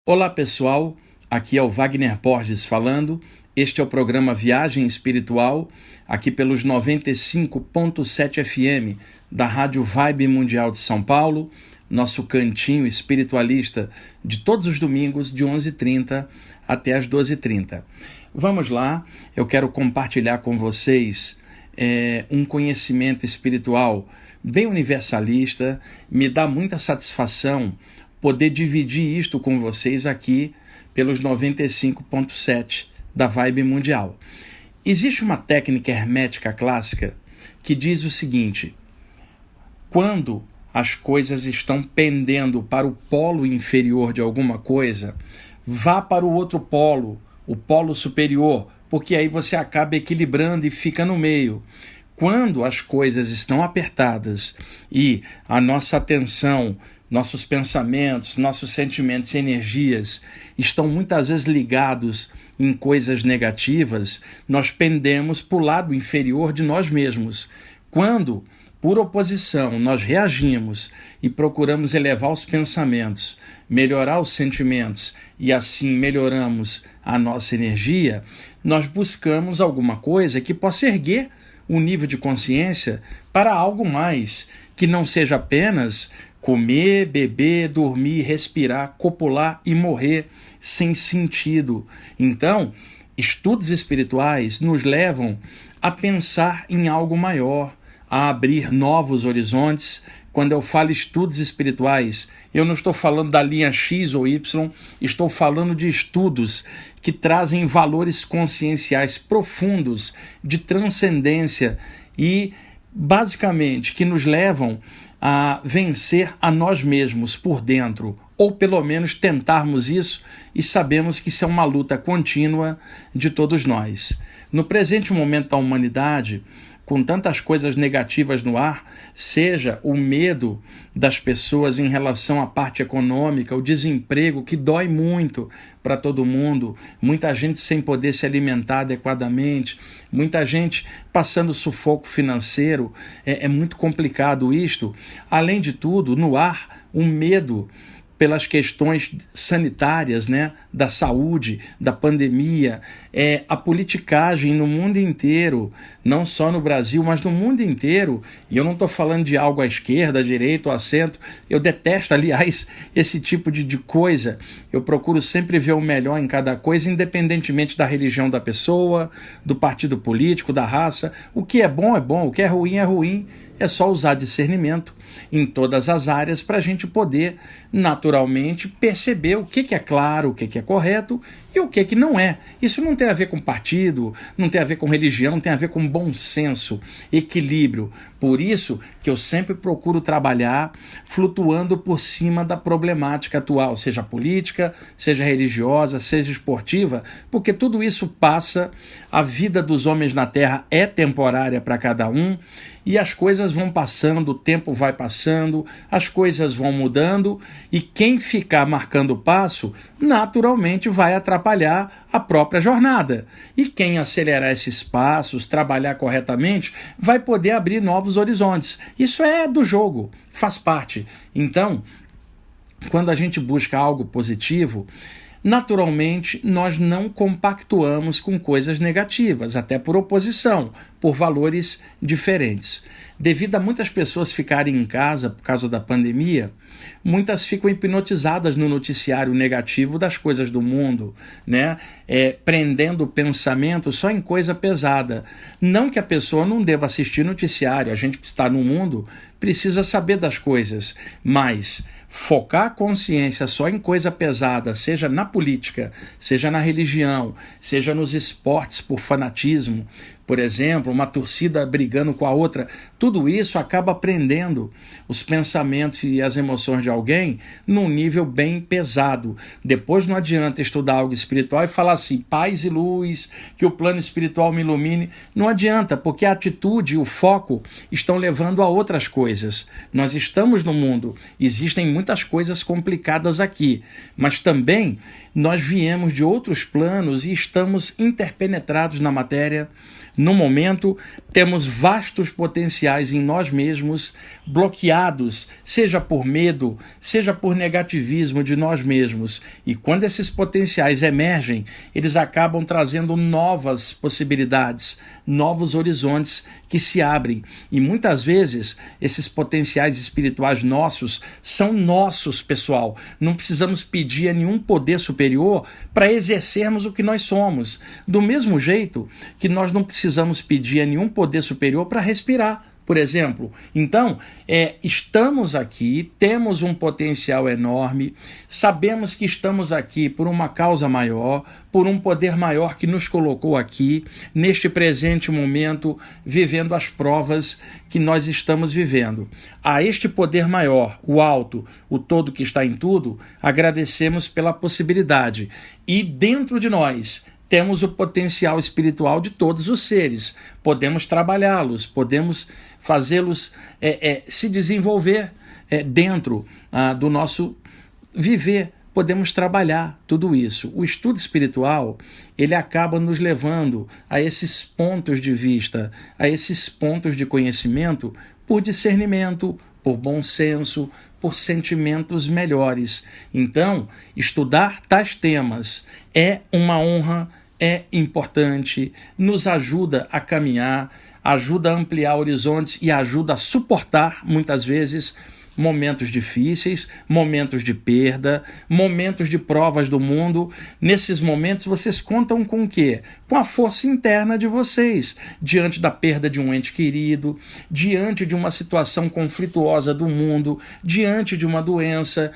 Olá pessoal, aqui é o Wagner Borges falando. Este é o programa Viagem Espiritual, aqui pelos 95.7 FM da Rádio Vibe Mundial de São Paulo, nosso cantinho espiritualista de todos os domingos de 11h30 até as 12h30. Vamos lá, eu quero compartilhar com vocês um conhecimento espiritual bem universalista. Me dá muita satisfação poder dividir isto com vocês aqui pelos 95.7 da Vibe Mundial. Existe uma técnica hermética clássica que diz o seguinte: quando as coisas estão pendendo para o polo inferior de alguma coisa, vá para o outro polo, o polo superior, porque aí você acaba equilibrando e fica no meio. Quando as coisas estão apertadas e a nossa atenção, nossos pensamentos, nossos sentimentos e energias estão muitas vezes ligados em coisas negativas, nós pendemos para o lado inferior de nós mesmos. Quando, por oposição, nós reagimos e procuramos elevar os pensamentos, melhorar os sentimentos e assim melhoramos a nossa energia, nós buscamos alguma coisa que possa erguer o nível de consciência para algo mais, que não seja apenas comer, beber, dormir, respirar, copular e morrer sem sentido. Então, estudos espirituais nos levam a pensar em algo maior, a abrir novos horizontes. Quando eu falo estudos espirituais, eu não estou falando da linha X ou Y, estou falando de estudos que trazem valores conscienciais profundos, de transcendência e, basicamente, que nos levam a vencer a nós mesmos por dentro, ou pelo menos tentarmos isso, e sabemos que isso é uma luta contínua de todos nós. No presente momento da humanidade, com tantas coisas negativas no ar, seja o medo das pessoas em relação à parte econômica, o desemprego que dói muito para todo mundo, muita gente sem poder se alimentar adequadamente, muita gente passando sufoco financeiro, é muito complicado isto. Além de tudo, no ar, um medo pelas questões sanitárias, da saúde, da pandemia, a politicagem no mundo inteiro, não só no Brasil, mas no mundo inteiro. E eu não estou falando de algo à esquerda, à direita ou à centro. Eu detesto, aliás, esse tipo de coisa. Eu procuro sempre ver o melhor em cada coisa, independentemente da religião da pessoa, do partido político, da raça. O que é bom, o que é ruim, é ruim. É só usar discernimento em todas as áreas para a gente poder, naturalmente, perceber o que é claro, o que é correto e o que não é. Isso não tem a ver com partido, não tem a ver com religião, tem a ver com bom senso, equilíbrio. Por isso que eu sempre procuro trabalhar flutuando por cima da problemática atual, seja política, seja religiosa, seja esportiva, porque tudo isso passa, a vida dos homens na Terra é temporária para cada um, e as coisas vão passando, o tempo vai passando, as coisas vão mudando, e quem ficar marcando o passo, naturalmente vai atrapalhar a própria jornada. E quem acelerar esses passos, trabalhar corretamente, vai poder abrir novos horizontes. Isso é do jogo, faz parte. Então, quando a gente busca algo positivo, naturalmente, nós não compactuamos com coisas negativas, até por oposição, por valores diferentes. Devido a muitas pessoas ficarem em casa por causa da pandemia, muitas ficam hipnotizadas no noticiário negativo das coisas do mundo, prendendo o pensamento só em coisa pesada. Não que a pessoa não deva assistir noticiário, a gente está no mundo, precisa saber das coisas, mas focar a consciência só em coisa pesada, seja na política, seja na religião, seja nos esportes por fanatismo, por exemplo, uma torcida brigando com a outra, tudo isso acaba prendendo os pensamentos e as emoções de alguém num nível bem pesado. Depois não adianta estudar algo espiritual e falar assim, paz e luz, que o plano espiritual me ilumine. Não adianta, porque a atitude e o foco estão levando a outras coisas. Nós estamos no mundo, existem muitas coisas complicadas aqui, mas também nós viemos de outros planos e estamos interpenetrados na matéria. No momento, temos vastos potenciais em nós mesmos, bloqueados, seja por medo, seja por negativismo de nós mesmos. E quando esses potenciais emergem, eles acabam trazendo novas possibilidades, novos horizontes que se abrem. E muitas vezes, esses potenciais espirituais nossos são nossos, pessoal. Não precisamos pedir a nenhum poder superior para exercermos o que nós somos. Do mesmo jeito que nós não precisamos pedir a nenhum poder superior para respirar, por exemplo. Então, estamos aqui, temos um potencial enorme, sabemos que estamos aqui por uma causa maior, por um poder maior que nos colocou aqui, neste presente momento, vivendo as provas que nós estamos vivendo. A este poder maior, o alto, o todo que está em tudo, agradecemos pela possibilidade. E dentro de nós, temos o potencial espiritual de todos os seres. Podemos trabalhá-los, podemos fazê-los se desenvolver dentro do nosso viver. Podemos trabalhar tudo isso. O estudo espiritual, ele acaba nos levando a esses pontos de vista, a esses pontos de conhecimento por discernimento, por bom senso, por sentimentos melhores. Então, estudar tais temas é uma honra, é importante, nos ajuda a caminhar, ajuda a ampliar horizontes e ajuda a suportar, muitas vezes, momentos difíceis, momentos de perda, momentos de provas do mundo. Nesses momentos vocês contam com o quê? Com a força interna de vocês, diante da perda de um ente querido, diante de uma situação conflituosa do mundo, diante de uma doença.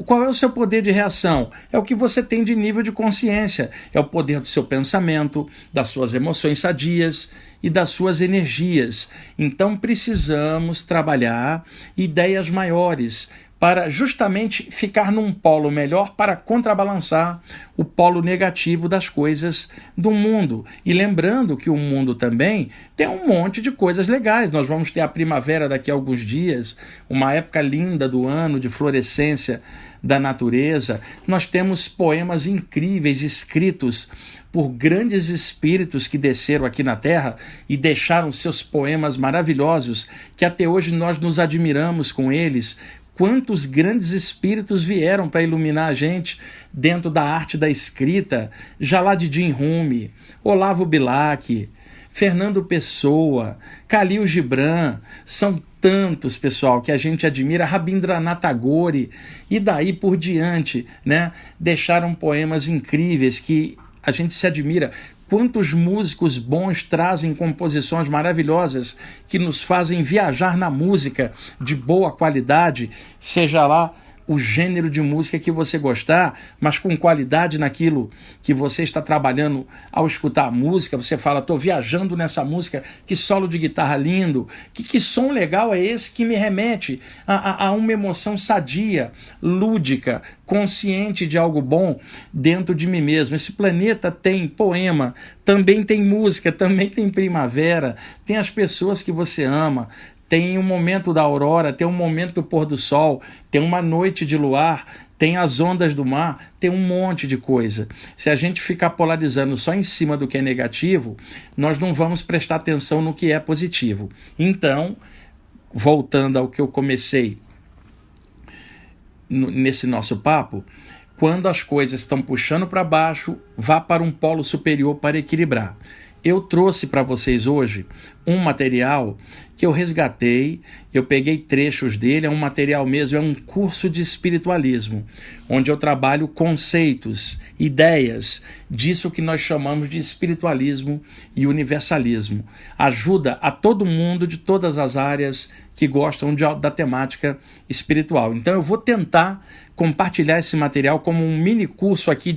Qual é o seu poder de reação? É o que você tem de nível de consciência, é o poder do seu pensamento, das suas emoções sadias e das suas energias. Então precisamos trabalhar ideias maiores para justamente ficar num polo melhor para contrabalançar o polo negativo das coisas do mundo. E lembrando que o mundo também tem um monte de coisas legais. Nós vamos ter a primavera daqui a alguns dias, uma época linda do ano de florescência da natureza. Nós temos poemas incríveis escritos por grandes espíritos que desceram aqui na Terra e deixaram seus poemas maravilhosos, que até hoje nós nos admiramos com eles. Quantos grandes espíritos vieram para iluminar a gente dentro da arte da escrita? Jalal-Din Rumi, Olavo Bilac, Fernando Pessoa, Khalil Gibran, são tantos, pessoal, que a gente admira, Rabindranath Tagore, e daí por diante, né? Deixaram poemas incríveis que a gente se admira. Quantos músicos bons trazem composições maravilhosas que nos fazem viajar na música de boa qualidade, seja lá o gênero de música que você gostar, mas com qualidade naquilo que você está trabalhando ao escutar a música. Você fala, estou viajando nessa música, que solo de guitarra lindo, que som legal é esse que me remete a uma emoção sadia, lúdica, consciente de algo bom dentro de mim mesmo. Esse planeta tem poema, também tem música, também tem primavera, tem as pessoas que você ama, tem um momento da aurora, tem um momento do pôr do sol, tem uma noite de luar, tem as ondas do mar, tem um monte de coisa. Se a gente ficar polarizando só em cima do que é negativo, nós não vamos prestar atenção no que é positivo. Então, voltando ao que eu comecei nesse nosso papo, quando as coisas estão puxando para baixo, vá para um polo superior para equilibrar. Eu trouxe para vocês hoje um material que eu resgatei, eu peguei trechos dele, é um material mesmo, é um curso de espiritualismo, onde eu trabalho conceitos, ideias disso que nós chamamos de espiritualismo e universalismo. Ajuda a todo mundo de todas as áreas que gostam da temática espiritual. Então eu vou tentar compartilhar esse material como um mini curso aqui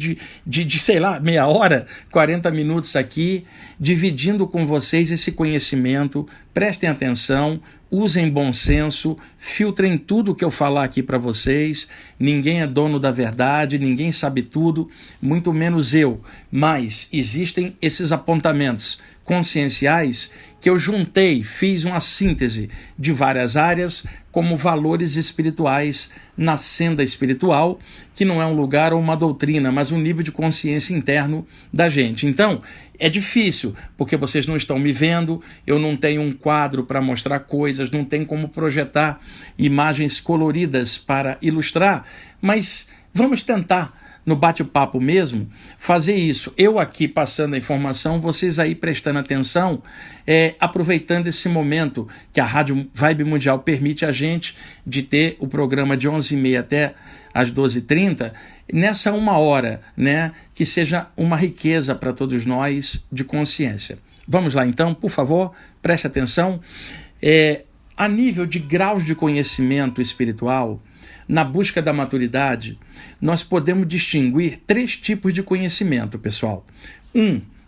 de sei lá, meia hora, 40 minutos aqui, dividindo com vocês esse conhecimento. Prestem atenção, usem bom senso, filtrem tudo que eu falar aqui para vocês. Ninguém é dono da verdade, ninguém sabe tudo, muito menos eu. Mas existem esses apontamentos conscienciais que eu juntei, fiz uma síntese de várias áreas como valores espirituais na senda espiritual, que não é um lugar ou uma doutrina, mas um nível de consciência interno da gente. Então, é difícil, porque vocês não estão me vendo, eu não tenho um quadro para mostrar coisas, não tem como projetar imagens coloridas para ilustrar, mas vamos tentar, no bate-papo mesmo, fazer isso. Eu aqui passando a informação, vocês aí prestando atenção, aproveitando esse momento que a Rádio Vibe Mundial permite a gente de ter o programa de 11h30 até às 12h30, nessa 1 hora, né, que seja uma riqueza para todos nós de consciência. Vamos lá então, por favor, preste atenção. A nível de graus de conhecimento espiritual, na busca da maturidade, nós podemos distinguir 3 tipos de conhecimento, pessoal.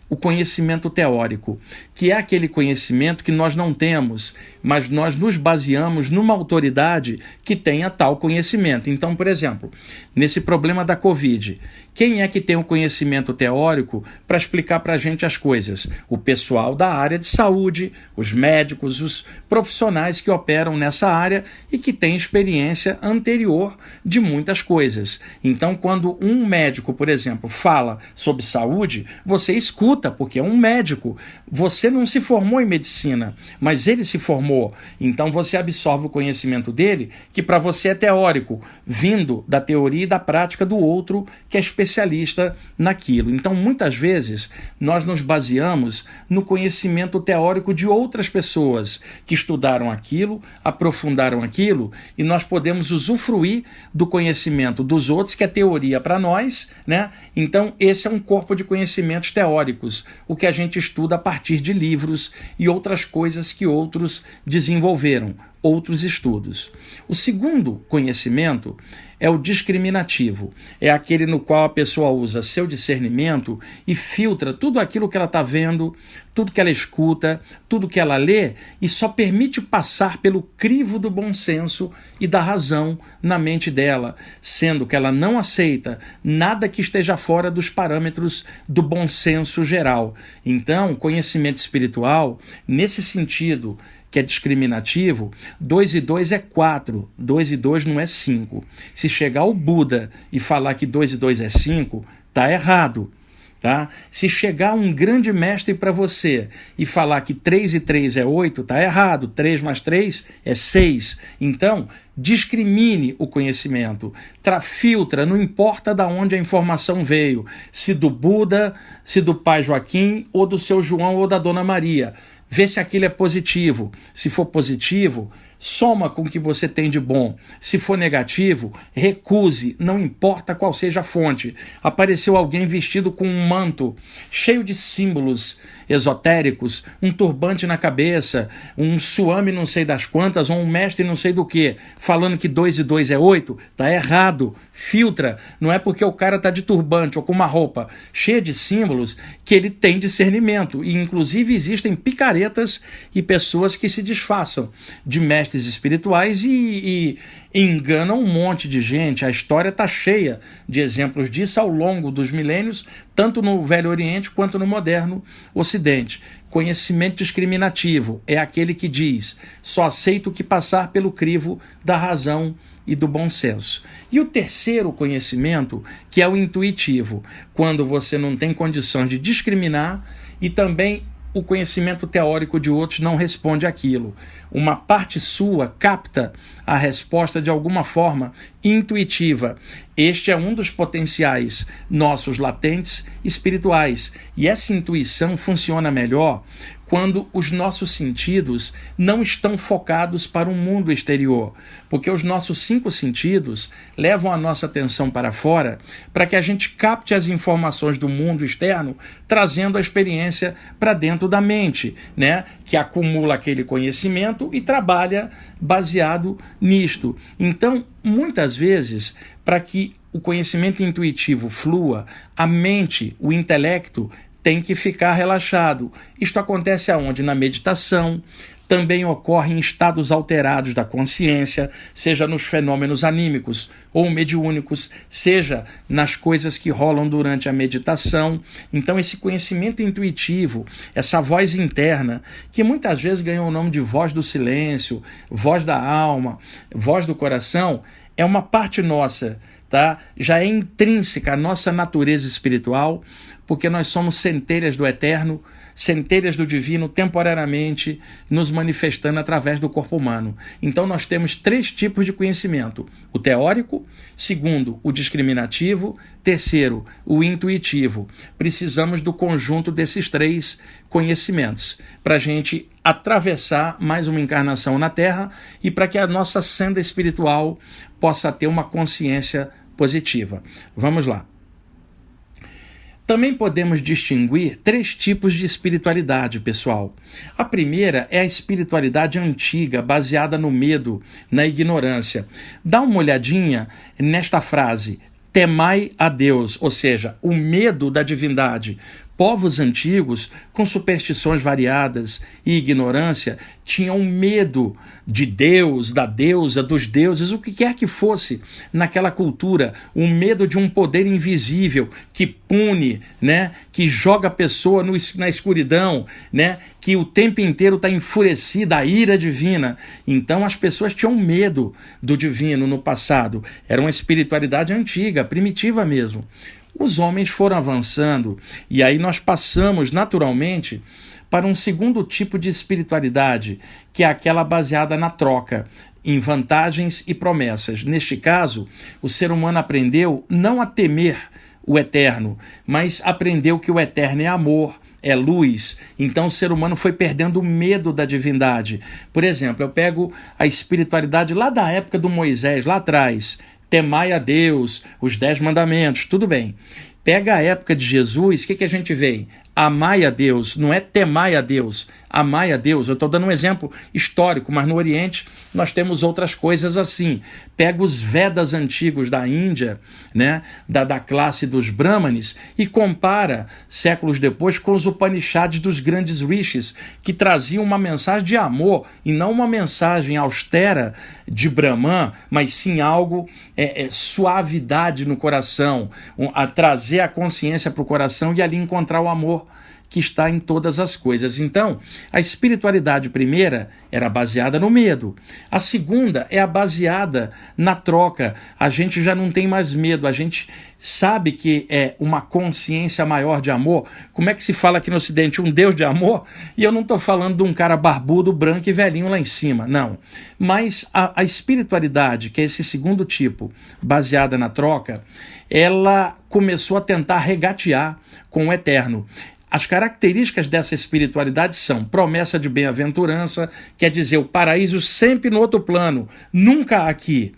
O conhecimento teórico, que é aquele conhecimento que nós não temos, mas nós nos baseamos numa autoridade que tenha tal conhecimento. Então, por exemplo, nesse problema da Covid, quem é que tem o conhecimento teórico para explicar para a gente as coisas? O pessoal da área de saúde, os médicos, os profissionais que operam nessa área e que têm experiência anterior de muitas coisas. Então, quando um médico, por exemplo, fala sobre saúde, você escuta, porque é um médico. Você não se formou em medicina, mas ele se formou. Então, você absorve o conhecimento dele, que para você é teórico, vindo da teoria e da prática do outro, que é especialista naquilo. Então, muitas vezes, nós nos baseamos no conhecimento teórico de outras pessoas que estudaram aquilo, aprofundaram aquilo, e nós podemos usufruir do conhecimento dos outros, que é teoria para nós, né? Então, esse é um corpo de conhecimentos teóricos, o que a gente estuda a partir de livros e outras coisas que outros desenvolveram, outros estudos. O segundo conhecimento é o discriminativo. É aquele no qual a pessoa usa seu discernimento e filtra tudo aquilo que ela está vendo, tudo que ela escuta, tudo que ela lê, e só permite passar pelo crivo do bom senso e da razão na mente dela, sendo que ela não aceita nada que esteja fora dos parâmetros do bom senso geral. Então, conhecimento espiritual, nesse sentido, que é discriminativo, 2 e 2 é 4, 2 e 2 não é 5. Se chegar o Buda e falar que 2 e 2 é 5, tá errado. Tá? Se chegar um grande mestre para você e falar que 3 e 3 é 8, tá errado. 3 mais 3 é 6. Então, discrimine o conhecimento. Filtra, não importa de onde a informação veio. Se do Buda, se do pai Joaquim, ou do seu João ou da dona Maria. Vê se aquilo é positivo. Se for positivo, soma com o que você tem de bom. Se for negativo, recuse, não importa qual seja a fonte. Apareceu alguém vestido com um manto cheio de símbolos esotéricos, um turbante na cabeça, um suame não sei das quantas, ou um mestre não sei do que, falando que 2 e 2 é 8, tá errado. Filtra, não é porque o cara tá de turbante ou com uma roupa cheia de símbolos que ele tem discernimento. E inclusive existem picaretas e pessoas que se disfarçam de mestres espirituais e enganam um monte de gente. A história está cheia de exemplos disso ao longo dos milênios, tanto no Velho Oriente quanto no moderno Ocidente. Conhecimento discriminativo é aquele que diz: só aceito o que passar pelo crivo da razão e do bom senso. E o terceiro conhecimento, que é o intuitivo, quando você não tem condições de discriminar e também o conhecimento teórico de outros não responde àquilo. Uma parte sua capta a resposta de alguma forma intuitiva. Este é um dos potenciais nossos latentes espirituais. E essa intuição funciona melhor quando os nossos sentidos não estão focados para o mundo exterior. Porque os nossos 5 sentidos levam a nossa atenção para fora para que a gente capte as informações do mundo externo, trazendo a experiência para dentro da mente, né? Que acumula aquele conhecimento e trabalha baseado nisto. Então, muitas vezes, para que o conhecimento intuitivo flua, a mente, o intelecto, tem que ficar relaxado. Isto acontece aonde? Na meditação. Também ocorre em estados alterados da consciência, seja nos fenômenos anímicos ou mediúnicos, seja nas coisas que rolam durante a meditação. Então, esse conhecimento intuitivo, essa voz interna, que muitas vezes ganhou o nome de voz do silêncio, voz da alma, voz do coração, é uma parte nossa, tá? Já é intrínseca à nossa natureza espiritual, porque nós somos centelhas do eterno, centelhas do divino, temporariamente nos manifestando através do corpo humano. Então nós temos 3 tipos de conhecimento: o teórico, segundo, o discriminativo, terceiro, o intuitivo. Precisamos do conjunto desses 3 conhecimentos para a gente atravessar mais uma encarnação na Terra e para que a nossa senda espiritual possa ter uma consciência positiva. Vamos lá. Também podemos distinguir 3 tipos de espiritualidade, pessoal. A primeira é a espiritualidade antiga, baseada no medo, na ignorância. Dá uma olhadinha nesta frase: temai a Deus, ou seja, o medo da divindade. Povos antigos, com superstições variadas e ignorância, tinham medo de Deus, da deusa, dos deuses, o que quer que fosse naquela cultura. O medo de um poder invisível que pune, né? Que joga a pessoa na escuridão, né? Que o tempo inteiro está enfurecida, a ira divina. Então as pessoas tinham medo do divino no passado. Era uma espiritualidade antiga, primitiva mesmo. Os homens foram avançando e aí nós passamos naturalmente para um segundo tipo de espiritualidade, que é aquela baseada na troca, em vantagens e promessas. Neste caso, o ser humano aprendeu não a temer o eterno, mas aprendeu que o eterno é amor, é luz. Então o ser humano foi perdendo o medo da divindade. Por exemplo, eu pego a espiritualidade lá da época do Moisés, lá atrás: temai a Deus, os 10 mandamentos, tudo bem. Pega a época de Jesus, o que a gente vê? Amai a Deus, não é temai a Deus, amai a Deus. Eu estou dando um exemplo histórico, mas no Oriente nós temos outras coisas assim. Pega os Vedas antigos da Índia, né, da classe dos Brahmanes, e compara, séculos depois, com os Upanishads dos grandes rishis, que traziam uma mensagem de amor, e não uma mensagem austera de Brahman, mas sim algo, suavidade no coração, a trazer a consciência para o coração e ali encontrar o amor que está em todas as coisas. Então, a espiritualidade primeira era baseada no medo. A segunda é a baseada na troca. A gente já não tem mais medo, a gente sabe que é uma consciência maior de amor. Como é que se fala aqui no Ocidente? Um Deus de amor? E eu não estou falando de um cara barbudo, branco e velhinho lá em cima, não. Mas a espiritualidade, que é esse segundo tipo, baseada na troca, ela começou a tentar regatear com o eterno. As características dessa espiritualidade são promessa de bem-aventurança, quer dizer, o paraíso sempre no outro plano, nunca aqui.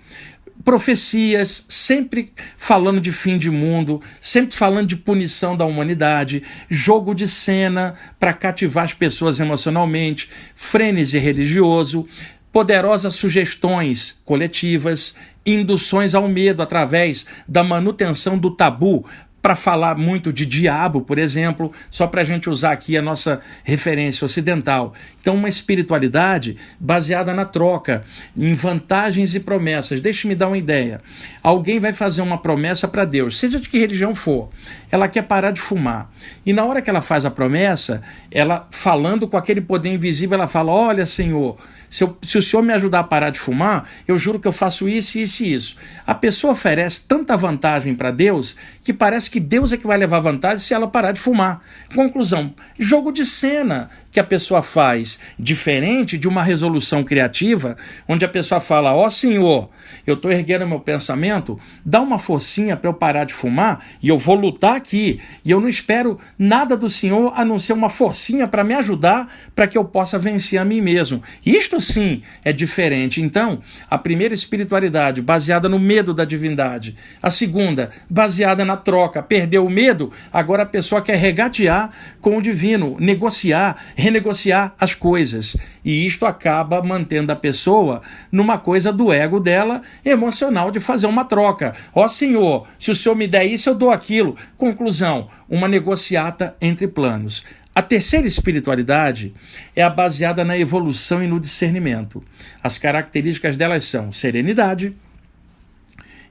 Profecias, sempre falando de fim de mundo, sempre falando de punição da humanidade, jogo de cena para cativar as pessoas emocionalmente, frenesi religioso, poderosas sugestões coletivas, induções ao medo através da manutenção do tabu, para falar muito de diabo, por exemplo, só para a gente usar aqui a nossa referência ocidental. Então, uma espiritualidade baseada na troca, em vantagens e promessas. Deixe-me dar uma ideia. Alguém vai fazer uma promessa para Deus, seja de que religião for. Ela quer parar de fumar. E na hora que ela faz a promessa, ela falando com aquele poder invisível, ela fala: olha, Senhor, se o Senhor me ajudar a parar de fumar, eu juro que eu faço isso, isso e isso. A pessoa oferece tanta vantagem para Deus que parece que Deus é que vai levar vantagem se ela parar de fumar. Conclusão, jogo de cena que a pessoa faz, diferente de uma resolução criativa, onde a pessoa fala: ó Senhor, eu estou erguendo meu pensamento, dá uma forcinha para eu parar de fumar e eu vou lutar aqui. E eu não espero nada do Senhor a não ser uma forcinha para me ajudar para que eu possa vencer a mim mesmo. Isto sim é diferente. Então, a primeira espiritualidade baseada no medo da divindade. A segunda, baseada na troca. Perdeu o medo, agora a pessoa quer regatear com o divino, negociar, renegociar as coisas. E isto acaba mantendo a pessoa numa coisa do ego dela, emocional, de fazer uma troca. Ó Senhor, se o Senhor me der isso, eu dou aquilo. Conclusão, uma negociata entre planos. A terceira espiritualidade é a baseada na evolução e no discernimento. As características delas são serenidade,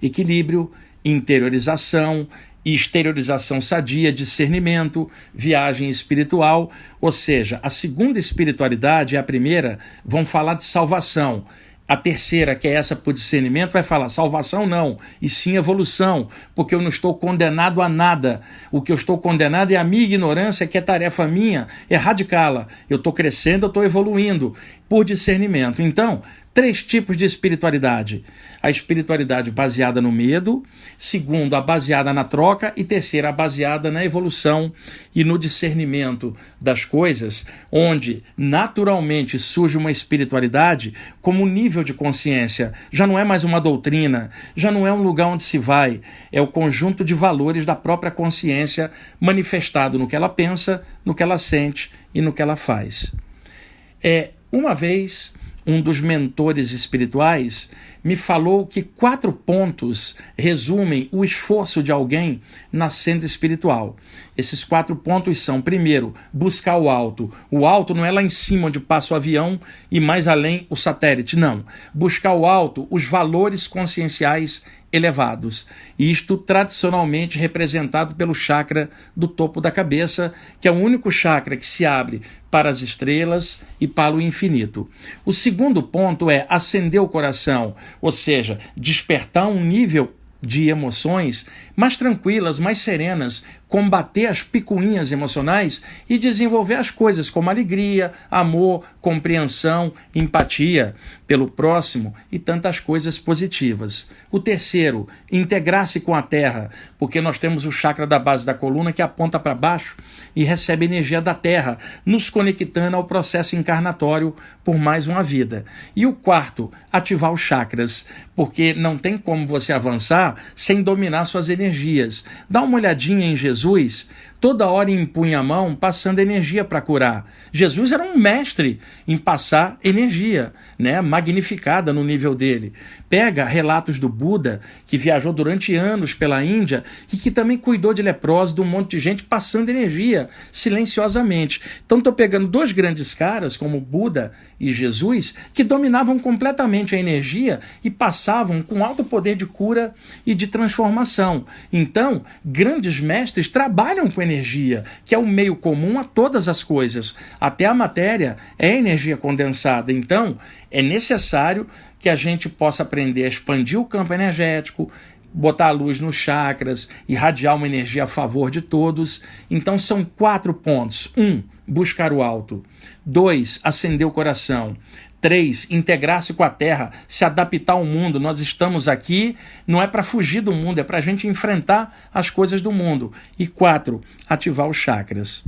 equilíbrio, interiorização e exteriorização sadia, discernimento, viagem espiritual. Ou seja, a segunda espiritualidade e a primeira vão falar de salvação. A terceira, que é essa por discernimento, vai falar salvação não, e sim evolução, porque eu não estou condenado a nada. O que eu estou condenado é a minha ignorância, que é tarefa minha erradicá-la. Eu estou crescendo, eu estou evoluindo por discernimento. Então, 3 tipos de espiritualidade. A espiritualidade baseada no medo, segundo, a baseada na troca, e terceira, a baseada na evolução e no discernimento das coisas, onde naturalmente surge uma espiritualidade como um nível de consciência. Já não é mais uma doutrina, já não é um lugar onde se vai, é o conjunto de valores da própria consciência manifestado no que ela pensa, no que ela sente e no que ela faz. Uma vez, um dos mentores espirituais me falou que 4 pontos resumem o esforço de alguém na senda espiritual. Esses 4 pontos são, primeiro, buscar o alto. O alto não é lá em cima onde passa o avião e mais além o satélite, não. Buscar o alto, os valores conscienciais elevados. Isto tradicionalmente representado pelo chakra do topo da cabeça, que é o único chakra que se abre para as estrelas e para o infinito. O segundo ponto é acender o coração, ou seja, despertar um nível de emoções mais tranquilas, mais serenas, combater as picuinhas emocionais e desenvolver as coisas como alegria, amor, compreensão, empatia pelo próximo e tantas coisas positivas. O terceiro, integrar-se com a terra, porque nós temos o chakra da base da coluna que aponta para baixo e recebe energia da terra, nos conectando ao processo encarnatório por mais uma vida. E o quarto, ativar os chakras, porque não tem como você avançar sem dominar suas energias. Dá uma olhadinha em Jesus, toda hora impunha a mão passando energia para curar. Jesus era um mestre em passar energia, né, magnificada no nível dele. Pega relatos do Buda, que viajou durante anos pela Índia e que também cuidou de leprosos, de um monte de gente passando energia silenciosamente. Então estou pegando 2 grandes caras, como Buda e Jesus, que dominavam completamente a energia e passavam com alto poder de cura e de transformação. Então, grandes mestres trabalham com energia, que é o meio comum a todas as coisas. Até a matéria é energia condensada. Então, é necessário que a gente possa aprender a expandir o campo energético, botar a luz nos chakras, irradiar uma energia a favor de todos. Então, são 4 pontos. 1, buscar o alto. 2, acender o coração. 3, integrar-se com a Terra, se adaptar ao mundo. Nós estamos aqui, não é para fugir do mundo, é para a gente enfrentar as coisas do mundo. E 4, ativar os chakras.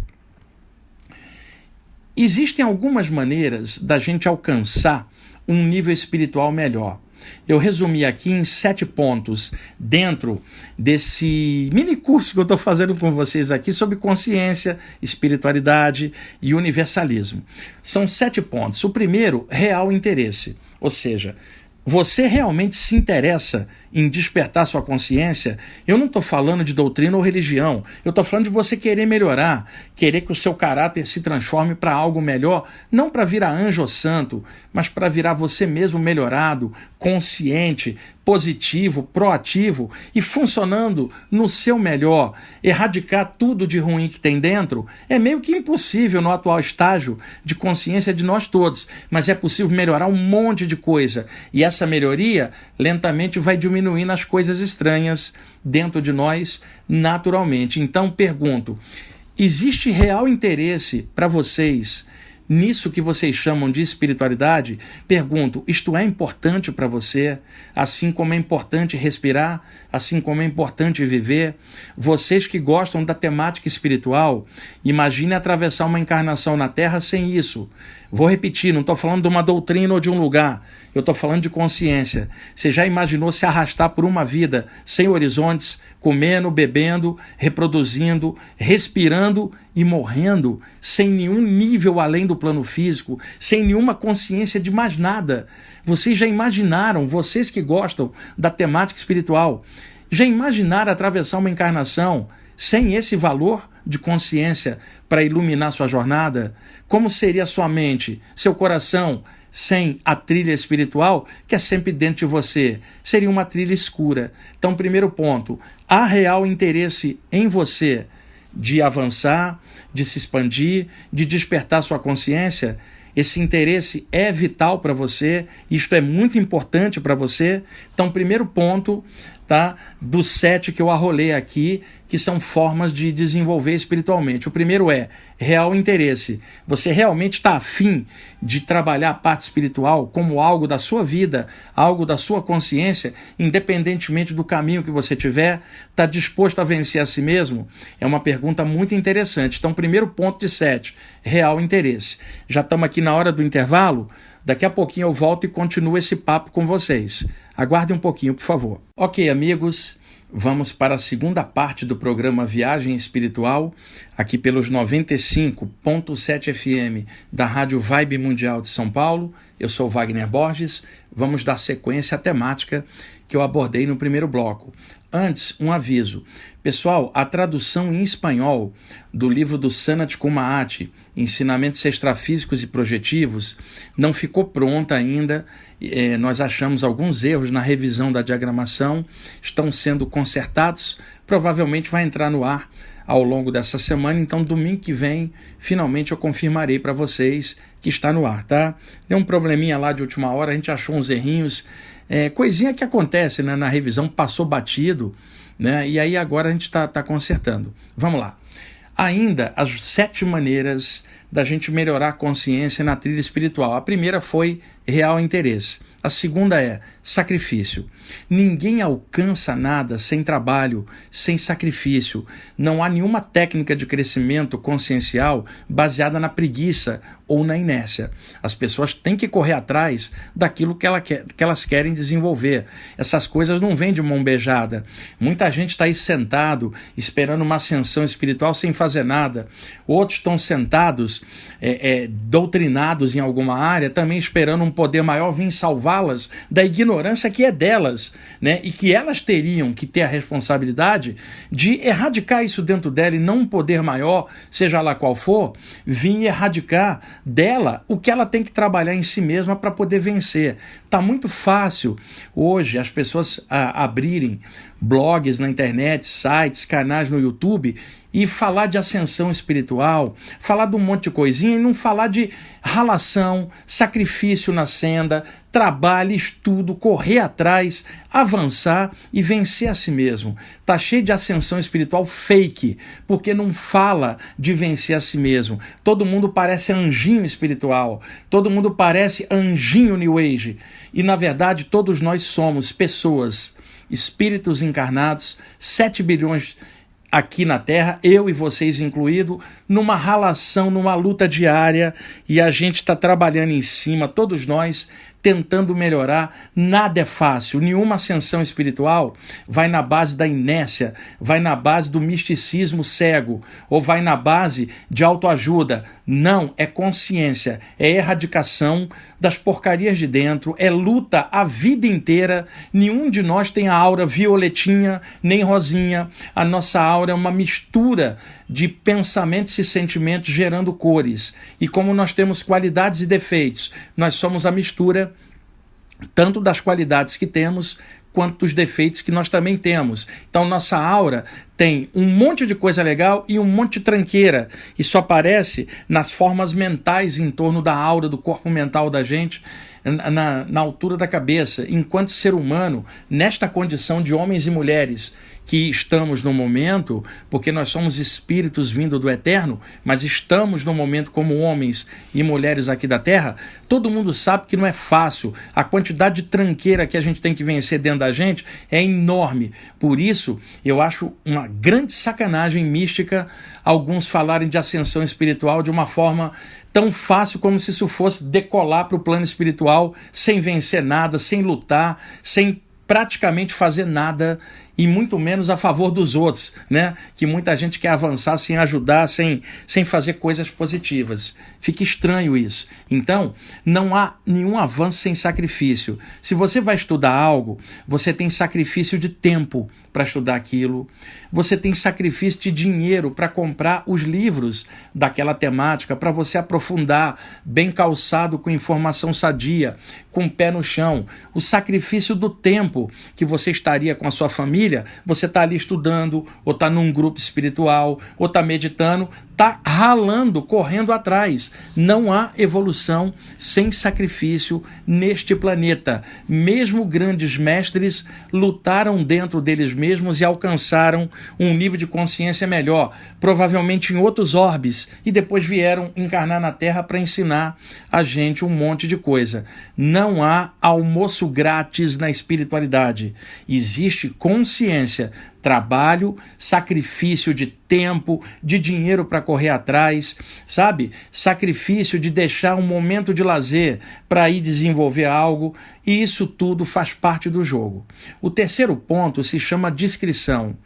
Existem algumas maneiras da gente alcançar um nível espiritual melhor. Eu resumi aqui em 7 pontos dentro desse mini curso que eu estou fazendo com vocês aqui sobre consciência, espiritualidade e universalismo. São 7 pontos. O primeiro, real interesse, ou seja, você realmente se interessa em despertar sua consciência? Eu não estou falando de doutrina ou religião. Eu estou falando de você querer melhorar, querer que o seu caráter se transforme para algo melhor, não para virar anjo ou santo, mas para virar você mesmo melhorado, consciente, positivo, proativo e funcionando no seu melhor. Erradicar tudo de ruim que tem dentro é meio que impossível no atual estágio de consciência de nós todos, mas é possível melhorar um monte de coisa. E essa melhoria lentamente vai diminuindo as coisas estranhas dentro de nós naturalmente. Então pergunto, existe real interesse para vocês nisso que vocês chamam de espiritualidade? Pergunto, isto é importante para você? Assim como é importante respirar, assim como é importante viver? Vocês que gostam da temática espiritual, imagine atravessar uma encarnação na Terra sem isso. Vou repetir, não estou falando de uma doutrina ou de um lugar, eu estou falando de consciência. Você já imaginou se arrastar por uma vida sem horizontes, comendo, bebendo, reproduzindo, respirando e morrendo, sem nenhum nível além do plano físico, sem nenhuma consciência de mais nada? Vocês já imaginaram, vocês que gostam da temática espiritual, já imaginaram atravessar uma encarnação sem esse valor de consciência para iluminar sua jornada? Como seria sua mente, seu coração, sem a trilha espiritual que é sempre dentro de você? Seria uma trilha escura. Então, primeiro ponto, há real interesse em você de avançar, de se expandir, de despertar sua consciência? Esse interesse é vital para você, isto é muito importante para você. Então, primeiro ponto, tá, dos 7 que eu arrolei aqui, que são formas de desenvolver espiritualmente. O primeiro é real interesse. Você realmente está afim de trabalhar a parte espiritual como algo da sua vida, algo da sua consciência, independentemente do caminho que você tiver? Está disposto a vencer a si mesmo? É uma pergunta muito interessante. Então, primeiro ponto de 7, real interesse. Já estamos aqui na hora do intervalo. Daqui a pouquinho eu volto e continuo esse papo com vocês. Aguardem um pouquinho, por favor. Ok, amigos, vamos para a segunda parte do programa Viagem Espiritual, aqui pelos 95.7 FM da Rádio Vibe Mundial de São Paulo. Eu sou Wagner Borges. Vamos dar sequência à temática que eu abordei no primeiro bloco. Antes, um aviso. Pessoal, a tradução em espanhol do livro do Sanat Kumaraty, Ensinamentos Extrafísicos e Projetivos, não ficou pronta ainda. Nós achamos alguns erros na revisão da diagramação, estão sendo consertados, provavelmente vai entrar no ar ao longo dessa semana, então domingo que vem, finalmente eu confirmarei para vocês que está no ar, tá? Deu um probleminha lá de última hora, a gente achou uns errinhos, coisinha que acontece, né, na revisão, passou batido, né, e aí agora a gente está consertando. Vamos lá. Ainda as 7 maneiras da gente melhorar a consciência na trilha espiritual. A primeira foi real interesse. A segunda é sacrifício. Ninguém alcança nada sem trabalho, sem sacrifício. Não há nenhuma técnica de crescimento consciencial baseada na preguiça ou na inércia. As pessoas têm que correr atrás daquilo que elas querem desenvolver. Essas coisas não vêm de mão beijada. Muita gente está aí sentado, esperando uma ascensão espiritual sem fazer nada. Outros estão sentados, doutrinados em alguma área, também esperando um poder maior vir salvá-las da ignorância que é delas, né? E que elas teriam que ter a responsabilidade de erradicar isso dentro dela, e não um poder maior, seja lá qual for, vir erradicar dela o que ela tem que trabalhar em si mesma para poder vencer. Está muito fácil hoje as pessoas abrirem blogs na internet, sites, canais no YouTube e falar de ascensão espiritual, falar de um monte de coisinha e não falar de ralação, sacrifício na senda, trabalho, estudo, correr atrás, avançar e vencer a si mesmo. Tá cheio de ascensão espiritual fake, porque não fala de vencer a si mesmo. Todo mundo parece anjinho espiritual, todo mundo parece anjinho New Age. E na verdade todos nós somos pessoas, espíritos encarnados, 7 bilhões aqui na Terra, eu e vocês incluído, numa ralação, numa luta diária, e a gente está trabalhando em cima, todos nós, tentando melhorar. Nada é fácil, nenhuma ascensão espiritual vai na base da inércia, vai na base do misticismo cego, ou vai na base de autoajuda. Não, é consciência, é erradicação das porcarias de dentro, é luta a vida inteira. Nenhum de nós tem a aura violetinha, nem rosinha. A nossa aura é uma mistura de pensamentos e sentimentos gerando cores. E como nós temos qualidades e defeitos, nós somos a mistura tanto das qualidades que temos, quanto dos defeitos que nós também temos. Então nossa aura tem um monte de coisa legal e um monte de tranqueira. Isso aparece nas formas mentais em torno da aura, do corpo mental da gente, na altura da cabeça. Enquanto ser humano, nesta condição de homens e mulheres que estamos no momento, porque nós somos espíritos vindo do eterno, mas estamos no momento como homens e mulheres aqui da Terra, todo mundo sabe que não é fácil. A quantidade de tranqueira que a gente tem que vencer dentro da gente é enorme. Por isso, eu acho uma grande sacanagem mística alguns falarem de ascensão espiritual de uma forma tão fácil, como se isso fosse decolar para o plano espiritual sem vencer nada, sem lutar, sem praticamente fazer nada, e muito menos a favor dos outros, né? Que muita gente quer avançar sem ajudar, sem fazer coisas positivas. Fica estranho isso. Então, não há nenhum avanço sem sacrifício. Se você vai estudar algo, você tem sacrifício de tempo para estudar aquilo, você tem sacrifício de dinheiro para comprar os livros daquela temática, para você aprofundar, bem calçado, com informação sadia, com o pé no chão. O sacrifício do tempo que você estaria com a sua família, você está ali estudando, ou está num grupo espiritual, ou está meditando, está ralando, correndo atrás. Não há evolução sem sacrifício neste planeta. Mesmo grandes mestres lutaram dentro deles mesmos e alcançaram um nível de consciência melhor, provavelmente em outros orbes, e depois vieram encarnar na Terra para ensinar a gente um monte de coisa. Não há almoço grátis na espiritualidade. Existe consciência, trabalho, sacrifício de tempo, de dinheiro para correr atrás, sabe? Sacrifício de deixar um momento de lazer para ir desenvolver algo, e isso tudo faz parte do jogo. O terceiro ponto se chama discrição.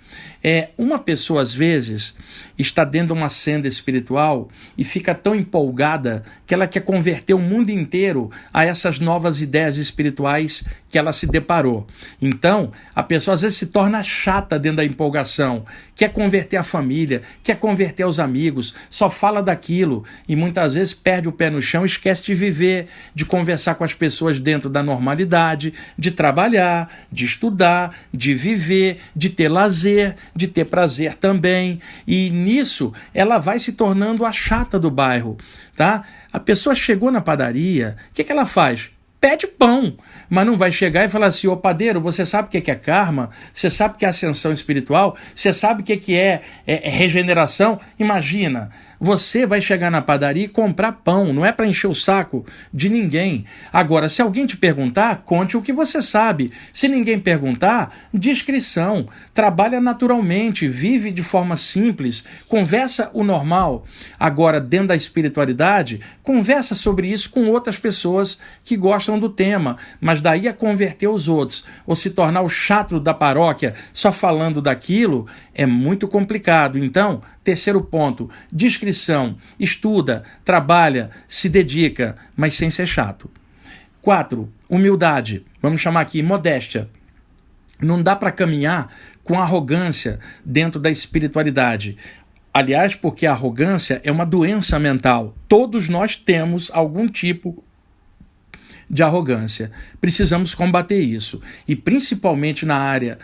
Uma pessoa, às vezes, está dentro de uma senda espiritual e fica tão empolgada que ela quer converter o mundo inteiro a essas novas ideias espirituais que ela se deparou. Então, a pessoa às vezes se torna chata dentro da empolgação, quer converter a família, quer converter os amigos, só fala daquilo e muitas vezes perde o pé no chão e esquece de viver, de conversar com as pessoas dentro da normalidade, de trabalhar, de estudar, de viver, de ter lazer, de ter prazer também. E nisso ela vai se tornando a chata do bairro, tá? A pessoa chegou na padaria, o que ela faz? Pede pão, mas não vai chegar e falar assim: ô padeiro, você sabe o que é karma? Você sabe o que é ascensão espiritual? Você sabe o que é regeneração? Imagina, você vai chegar na padaria e comprar pão, não é para encher o saco de ninguém. Agora, se alguém te perguntar, conte o que você sabe. Se ninguém perguntar, discrição. Trabalha naturalmente, vive de forma simples, conversa o normal. Agora, dentro da espiritualidade, conversa sobre isso com outras pessoas que gostam do tema, mas daí a converter os outros, ou se tornar o chato da paróquia só falando daquilo, é muito complicado. Então, terceiro ponto, discrição, estuda, trabalha, se dedica, mas sem ser chato. 4, humildade, vamos chamar aqui modéstia. Não dá para caminhar com arrogância dentro da espiritualidade. Aliás, porque a arrogância é uma doença mental. Todos nós temos algum tipo de arrogância. Precisamos combater isso. E principalmente na área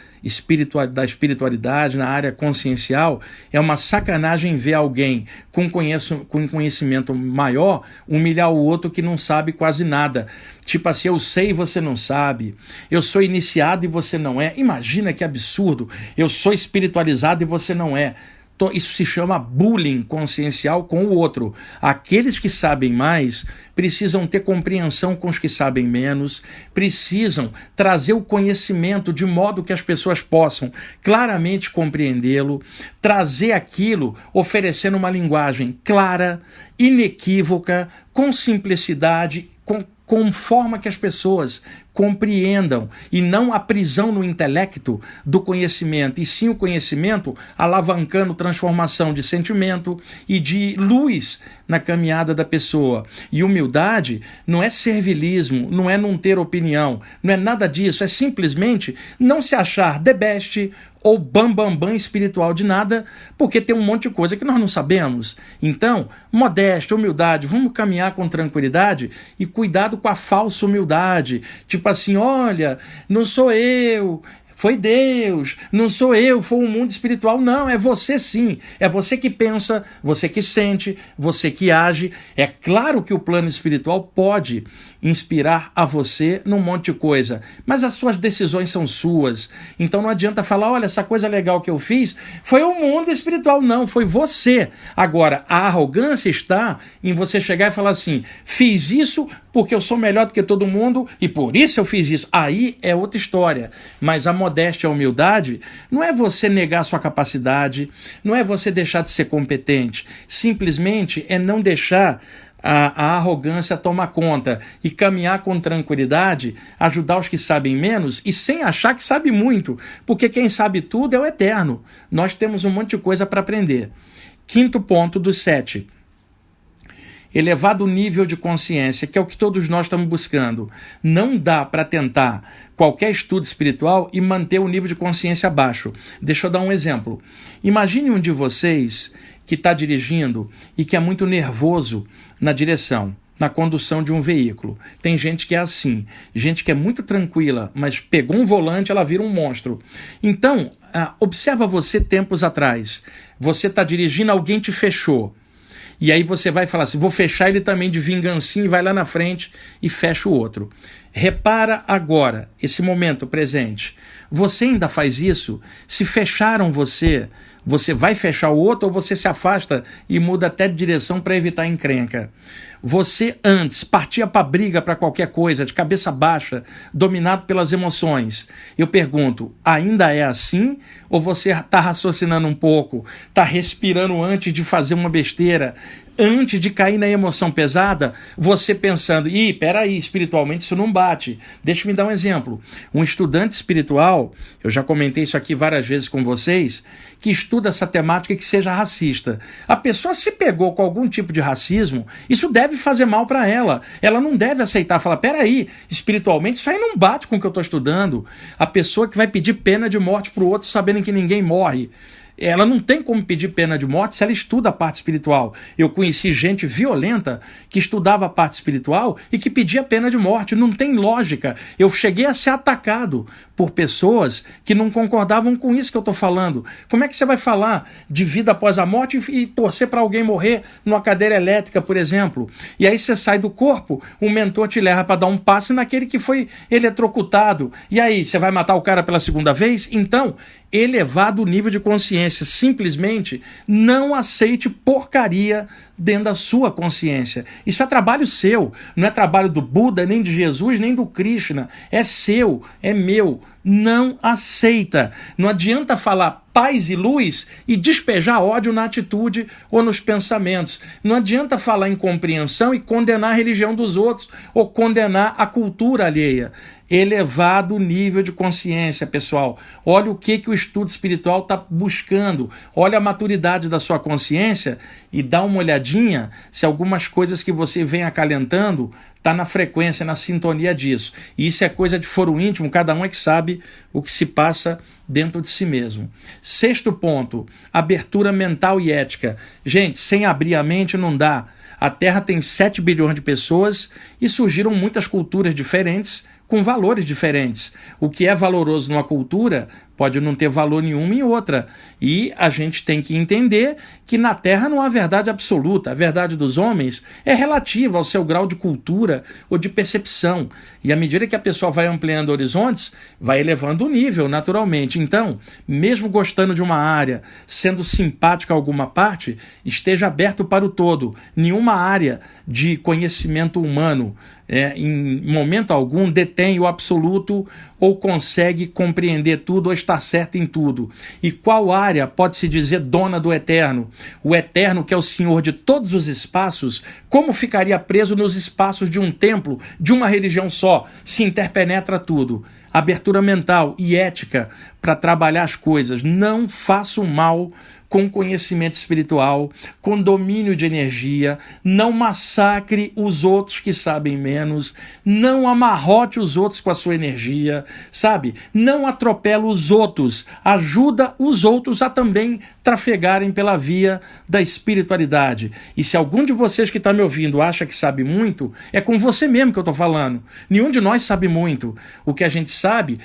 da espiritualidade, na área consciencial, é uma sacanagem ver alguém com conhecimento maior humilhar o outro que não sabe quase nada. Tipo assim, eu sei e você não sabe. Eu sou iniciado e você não é. Imagina que absurdo. Eu sou espiritualizado e você não é. Isso se chama bullying consciencial com o outro. Aqueles que sabem mais precisam ter compreensão com os que sabem menos, precisam trazer o conhecimento de modo que as pessoas possam claramente compreendê-lo, trazer aquilo oferecendo uma linguagem clara, inequívoca, com simplicidade, com forma que as pessoas compreendam, e não a prisão no intelecto do conhecimento, e sim o conhecimento alavancando transformação de sentimento e de luz na caminhada da pessoa. E humildade não é servilismo, não é não ter opinião, não é nada disso, é simplesmente não se achar the best ou bam espiritual de nada, porque tem um monte de coisa que nós não sabemos. Então, modéstia, humildade, vamos caminhar com tranquilidade e cuidado com a falsa humildade, tipo assim, olha, não sou eu, foi Deus, não sou eu, foi o mundo espiritual. Não, é você sim, é você que pensa, você que sente, você que age. É claro que o plano espiritual pode inspirar a você num monte de coisa, mas as suas decisões são suas. Então não adianta falar, olha, essa coisa legal que eu fiz foi o mundo espiritual. Não, foi você. Agora, a arrogância está em você chegar e falar assim, fiz isso porque eu sou melhor do que todo mundo e por isso eu fiz isso. Aí é outra história. Mas a modéstia, a humildade, não é você negar sua capacidade, não é você deixar de ser competente, simplesmente é não deixar a arrogância tomar conta e caminhar com tranquilidade, ajudar os que sabem menos e sem achar que sabe muito, porque quem sabe tudo é o eterno. Nós temos um monte de coisa para aprender. 5º ponto dos 7. Elevado nível de consciência, que é o que todos nós estamos buscando. Não dá para tentar qualquer estudo espiritual e manter o nível de consciência baixo. Deixa eu dar um exemplo. Imagine um de vocês que está dirigindo e que é muito nervoso na direção, na condução de um veículo. Tem gente que é assim, gente que é muito tranquila, mas pegou um volante, ela vira um monstro. Então, observa você tempos atrás. Você está dirigindo, alguém te fechou. E aí você vai falar assim, vou fechar ele também de vingancinha e vai lá na frente e fecha o outro. Repara agora, esse momento presente. Você ainda faz isso? Se fecharam você, você vai fechar o outro ou você se afasta e muda até de direção para evitar encrenca? Você antes partia para briga, para qualquer coisa, de cabeça baixa, dominado pelas emoções. Eu pergunto, ainda é assim? Ou você está raciocinando um pouco, está respirando antes de fazer uma besteira, antes de cair na emoção pesada, você pensando, peraí, espiritualmente isso não bate. Deixa eu me dar um exemplo. Um estudante espiritual, eu já comentei isso aqui várias vezes com vocês, que estuda essa temática que seja racista. A pessoa se pegou com algum tipo de racismo, isso deve fazer mal para ela. Ela não deve aceitar, falar, peraí, espiritualmente isso aí não bate com o que eu estou estudando. A pessoa que vai pedir pena de morte para o outro sabendo que ninguém morre. Ela não tem como pedir pena de morte se ela estuda a parte espiritual. Eu conheci gente violenta que estudava a parte espiritual e que pedia pena de morte. Não tem lógica. Eu cheguei a ser atacado por pessoas que não concordavam com isso que eu estou falando. Como é que você vai falar de vida após a morte e torcer para alguém morrer numa cadeira elétrica, por exemplo? E aí você sai do corpo, um mentor te leva para dar um passe naquele que foi eletrocutado. E aí, você vai matar o cara pela segunda vez? Então, elevado o nível de consciência. Simplesmente não aceite porcaria dentro da sua consciência. Isso é trabalho seu, não é trabalho do Buda, nem de Jesus, nem do Krishna. É seu, é meu. Não aceita. Não adianta falar paz e luz e despejar ódio na atitude ou nos pensamentos. Não adianta falar em compreensão e condenar a religião dos outros ou condenar a cultura alheia. Elevado nível de consciência, pessoal. Olha o que o estudo espiritual está buscando. Olha a maturidade da sua consciência e dá uma olhadinha se algumas coisas que você vem acalentando está na frequência, na sintonia disso. E isso é coisa de foro íntimo, cada um é que sabe o que se passa dentro de si mesmo. Sexto ponto, abertura mental e ética. Gente, sem abrir a mente não dá. A Terra tem 7 bilhões de pessoas e surgiram muitas culturas diferentes com valores diferentes. O que é valoroso numa cultura pode não ter valor nenhum em outra. E a gente tem que entender que na Terra não há verdade absoluta. A verdade dos homens é relativa ao seu grau de cultura ou de percepção. E à medida que a pessoa vai ampliando horizontes, vai elevando o nível, naturalmente. Então, mesmo gostando de uma área, sendo simpático a alguma parte, esteja aberto para o todo. Nenhuma área de conhecimento humano, em momento algum, detém o absoluto ou consegue compreender tudo ou estar certo em tudo. E qual área pode se dizer dona do eterno? O eterno, que é o Senhor de todos os espaços, como ficaria preso nos espaços de um templo, de uma religião só, se interpenetra tudo? Abertura mental e ética para trabalhar as coisas. Não faça o mal com conhecimento espiritual, com domínio de energia, não massacre os outros que sabem menos, não amarrote os outros com a sua energia, sabe? Não atropela os outros, ajuda os outros a também trafegarem pela via da espiritualidade. E se algum de vocês que está me ouvindo acha que sabe muito, é com você mesmo que eu estou falando. Nenhum de nós sabe muito. O que a gente sabe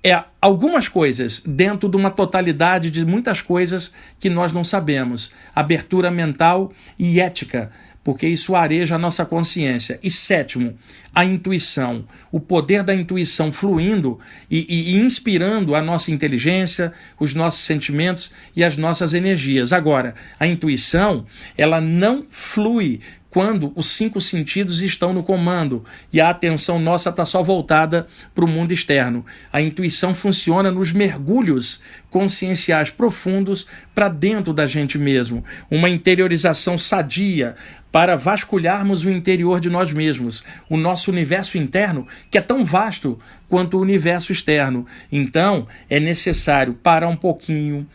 é algumas coisas dentro de uma totalidade de muitas coisas que nós não sabemos. Abertura mental e ética, porque isso areja a nossa consciência. E sétimo, a intuição. O poder da intuição fluindo e inspirando a nossa inteligência, os nossos sentimentos e as nossas energias. Agora, a intuição, ela não flui quando os 5 sentidos estão no comando e a atenção nossa está só voltada para o mundo externo. A intuição funciona nos mergulhos conscienciais profundos para dentro da gente mesmo. Uma interiorização sadia para vasculharmos o interior de nós mesmos, o nosso universo interno, que é tão vasto quanto o universo externo. Então, é necessário parar um pouquinho,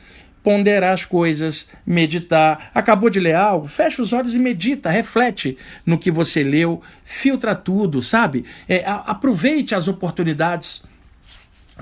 ponderar as coisas, meditar. Acabou de ler algo? Fecha os olhos e medita, reflete no que você leu, filtra tudo, sabe? Aproveite as oportunidades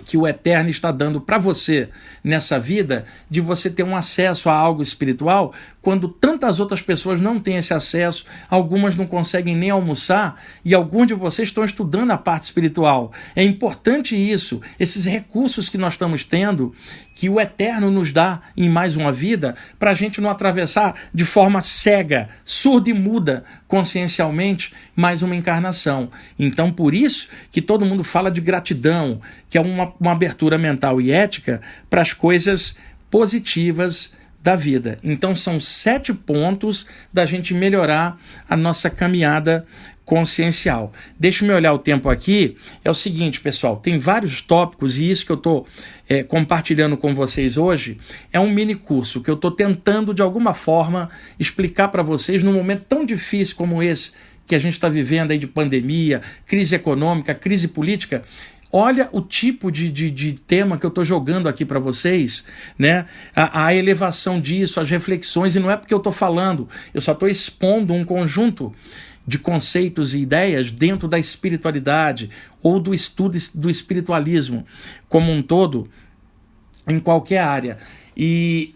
que o Eterno está dando para você nessa vida, de você ter um acesso a algo espiritual, quando tantas outras pessoas não têm esse acesso, algumas não conseguem nem almoçar, e alguns de vocês estão estudando a parte espiritual. É importante isso, esses recursos que nós estamos tendo, que o Eterno nos dá em mais uma vida, para a gente não atravessar de forma cega, surda e muda, consciencialmente, mais uma encarnação. Então, por isso que todo mundo fala de gratidão, que é uma abertura mental e ética para as coisas positivas da vida. Então, são 7 pontos da gente melhorar a nossa caminhada consciencial. Deixa eu olhar o tempo aqui. É o seguinte, pessoal, tem vários tópicos, e isso que eu estou compartilhando com vocês hoje é um mini curso que eu estou tentando, de alguma forma, explicar para vocês num momento tão difícil como esse que a gente está vivendo aí, de pandemia, crise econômica, crise política. Olha o tipo de tema que eu estou jogando aqui para vocês, né? A elevação disso, as reflexões, e não é porque eu estou falando, eu só estou expondo um conjunto de conceitos e ideias dentro da espiritualidade ou do estudo do espiritualismo como um todo, em qualquer área. E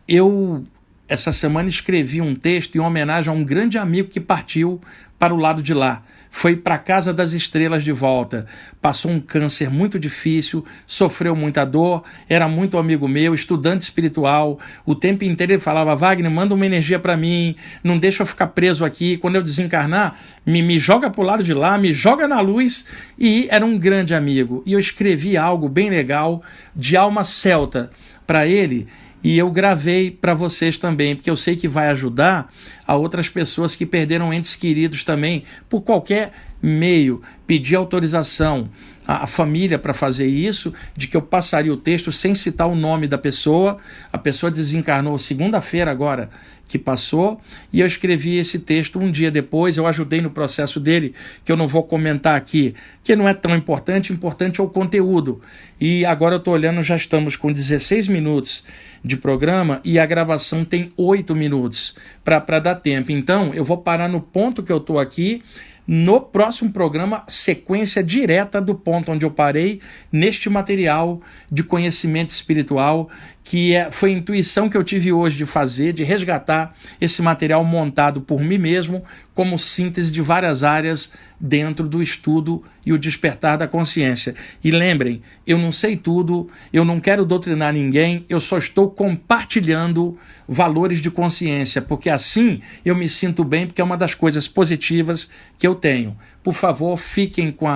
eu, essa semana, escrevi um texto em homenagem a um grande amigo que partiu para o lado de lá. Foi para a casa das estrelas de volta. Passou um câncer muito difícil, sofreu muita dor, era muito amigo meu, estudante espiritual. O tempo inteiro ele falava: Wagner, manda uma energia para mim, não deixa eu ficar preso aqui. Quando eu desencarnar, me joga para o lado de lá, me joga na luz. E era um grande amigo. E eu escrevi algo bem legal, de alma celta, para ele. E eu gravei para vocês também, porque eu sei que vai ajudar a outras pessoas que perderam entes queridos também, por qualquer meio. Pedir autorização à família para fazer isso, de que eu passaria o texto sem citar o nome da pessoa. A pessoa desencarnou segunda-feira agora que passou, e eu escrevi esse texto um dia depois. Eu ajudei no processo dele, que eu não vou comentar aqui, que não é tão importante, importante é o conteúdo. E agora eu estou olhando, já estamos com 16 minutos de programa, e a gravação tem 8 minutos para dar tempo. Então, eu vou parar no ponto que eu estou aqui. No próximo programa, sequência direta do ponto onde eu parei, neste material de conhecimento espiritual, que foi a intuição que eu tive hoje de fazer, de resgatar esse material montado por mim mesmo, como síntese de várias áreas dentro do estudo e o despertar da consciência. E lembrem, eu não sei tudo, eu não quero doutrinar ninguém, eu só estou compartilhando valores de consciência, porque assim eu me sinto bem, porque é uma das coisas positivas que eu tenho. Por favor, fiquem com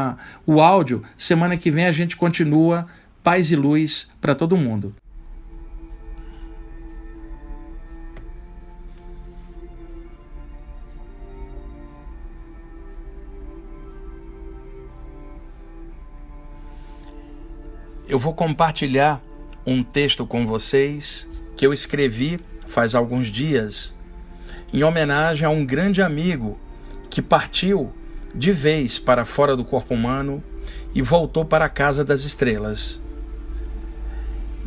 o áudio. Semana que vem a gente continua. Paz e luz para todo mundo. Eu vou compartilhar um texto com vocês que eu escrevi faz alguns dias em homenagem a um grande amigo que partiu de vez para fora do corpo humano e voltou para a casa das estrelas.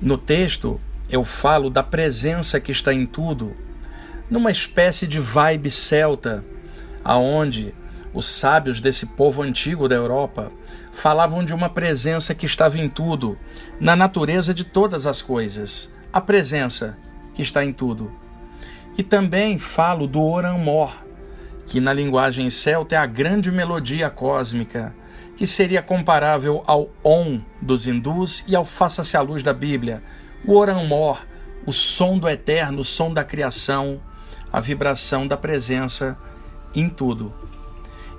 No texto eu falo da presença que está em tudo, numa espécie de vibe celta, aonde os sábios desse povo antigo da Europa falavam de uma presença que estava em tudo, na natureza de todas as coisas, a presença que está em tudo. E também falo do Oran Mor, que na linguagem celta é a grande melodia cósmica, que seria comparável ao Om dos hindus e ao Faça-se a Luz da Bíblia. O Oran Mor, o som do eterno, o som da criação, a vibração da presença em tudo.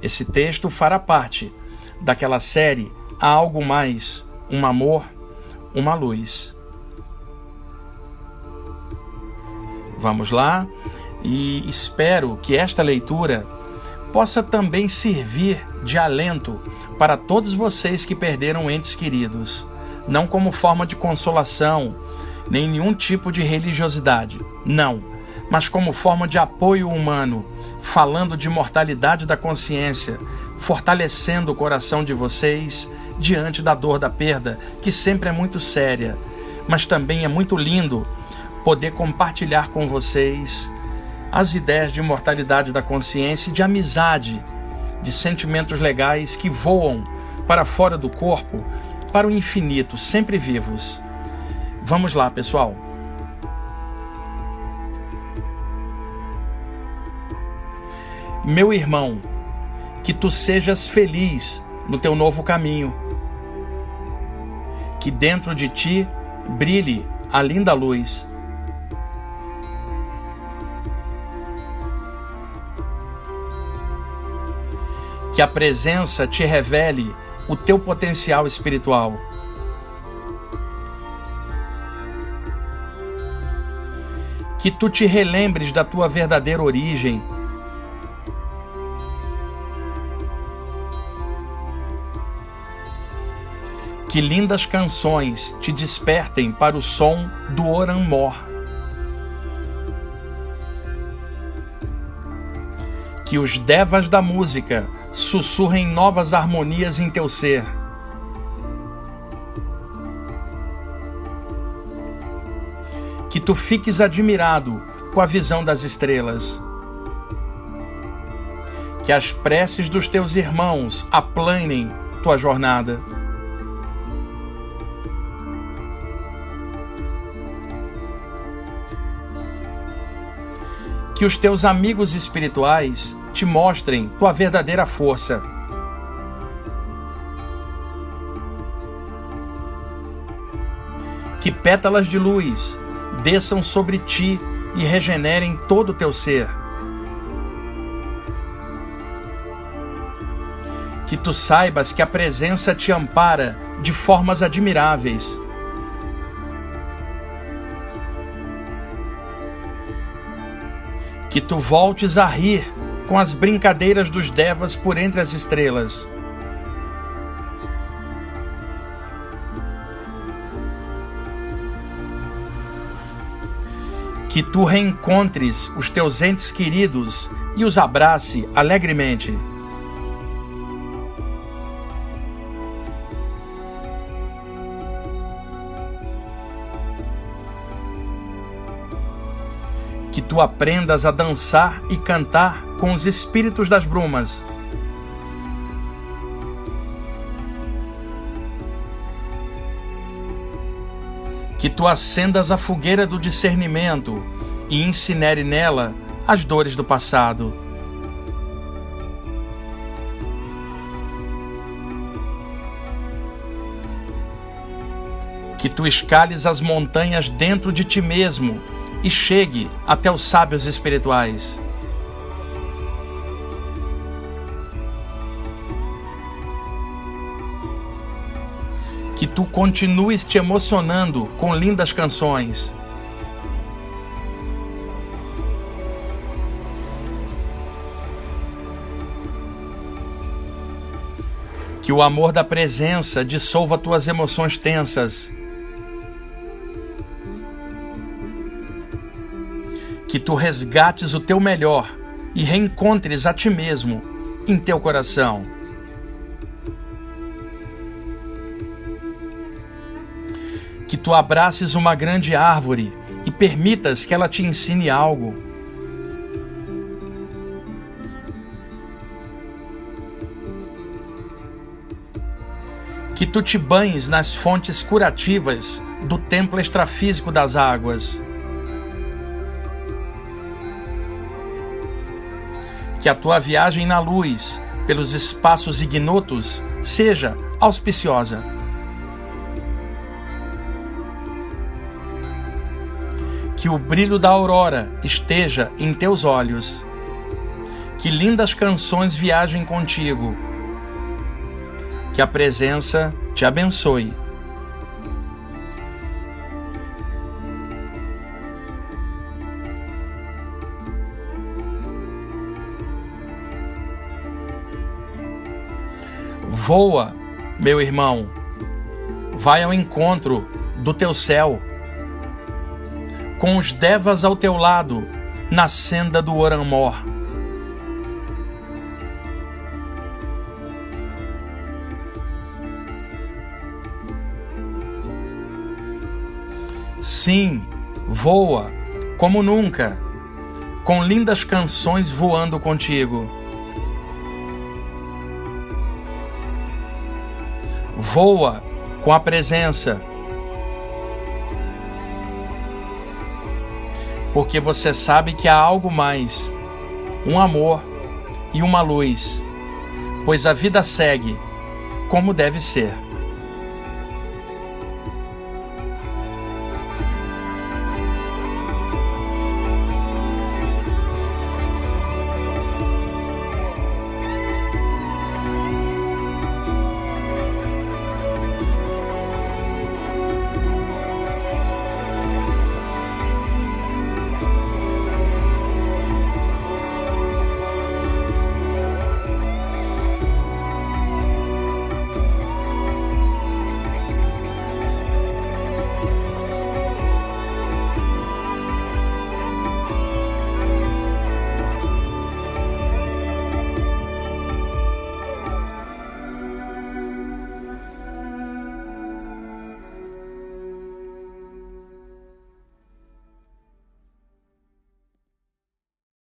Esse texto fará parte daquela série Há Algo Mais, um Amor, uma Luz. Vamos lá, e espero que esta leitura possa também servir de alento para todos vocês que perderam entes queridos, não como forma de consolação, nem nenhum tipo de religiosidade, não, mas como forma de apoio humano, falando de imortalidade da consciência, fortalecendo o coração de vocês diante da dor da perda, que sempre é muito séria, mas também é muito lindo poder compartilhar com vocês as ideias de imortalidade da consciência e de amizade, de sentimentos legais que voam para fora do corpo para o infinito, sempre vivos. Vamos lá, pessoal. Meu irmão, que tu sejas feliz no teu novo caminho. Que dentro de ti brilhe a linda luz. Que a presença te revele o teu potencial espiritual. Que tu te relembres da tua verdadeira origem. Que lindas canções te despertem para o som do Oran Mor. Que os devas da música sussurrem novas harmonias em teu ser. Que tu fiques admirado com a visão das estrelas. Que as preces dos teus irmãos aplanem tua jornada. Que os teus amigos espirituais te mostrem tua verdadeira força. Que pétalas de luz desçam sobre ti e regenerem todo o teu ser. Que tu saibas que a presença te ampara de formas admiráveis. Que tu voltes a rir com as brincadeiras dos devas por entre as estrelas. Que tu reencontres os teus entes queridos e os abrace alegremente. Que tu aprendas a dançar e cantar com os espíritos das brumas. Que tu acendas a fogueira do discernimento e incinere nela as dores do passado. Que tu escales as montanhas dentro de ti mesmo e chegue até os sábios espirituais. Que tu continues te emocionando com lindas canções. Que o amor da presença dissolva tuas emoções tensas. Que tu resgates o teu melhor e reencontres a ti mesmo em teu coração. Que tu abraces uma grande árvore e permitas que ela te ensine algo. Que tu te banhes nas fontes curativas do templo extrafísico das águas. Que a tua viagem na luz, pelos espaços ignotos, seja auspiciosa. Que o brilho da aurora esteja em teus olhos. Que lindas canções viajem contigo. Que a presença te abençoe. Voa, meu irmão, vai ao encontro do teu céu, com os devas ao teu lado, na senda do Oran Mor. Sim, voa, como nunca, com lindas canções voando contigo. Voa com a presença, porque você sabe que há algo mais, um amor e uma luz, pois a vida segue como deve ser.